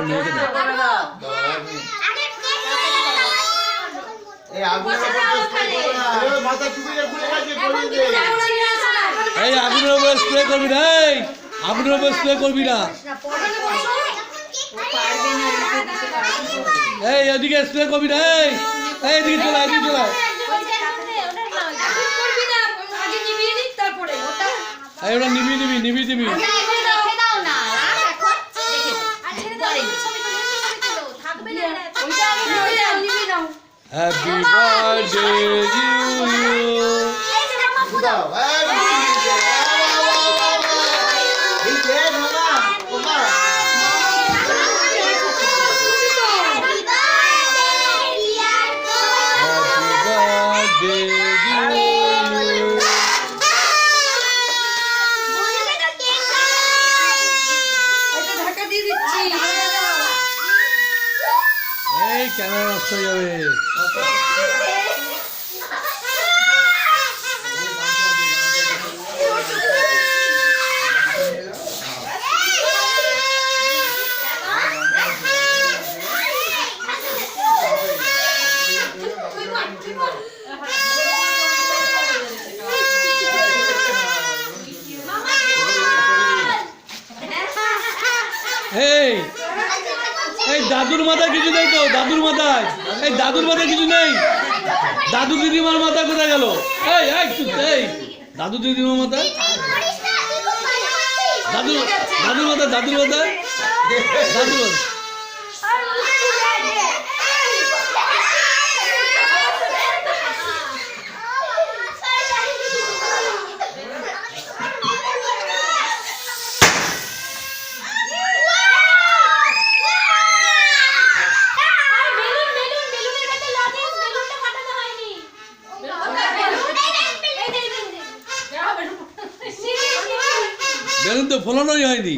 মেয়েকে দাও। এই আগুনের উপর স্প্রে করবি না, এই আগুনের উপর স্প্রে করবি না। এই এদিকে স্প্রে করবি না, এই এদিকে চলে, এদিকে চলে। এই ওটা নিবি দিবি। Happy birthday to you. এই কেন নষ্ট হয়ে যাবে? এই দাদুর মাথায় কিছু নেই তো, দাদুর মাথায় কিছু নেই। দাদু দিদিমার মাথা কোথায় গেল? এই দাদু দিদিমার মাথায়, দাদুর মাথায় বেলুন তো ফোলানোই হয়নি।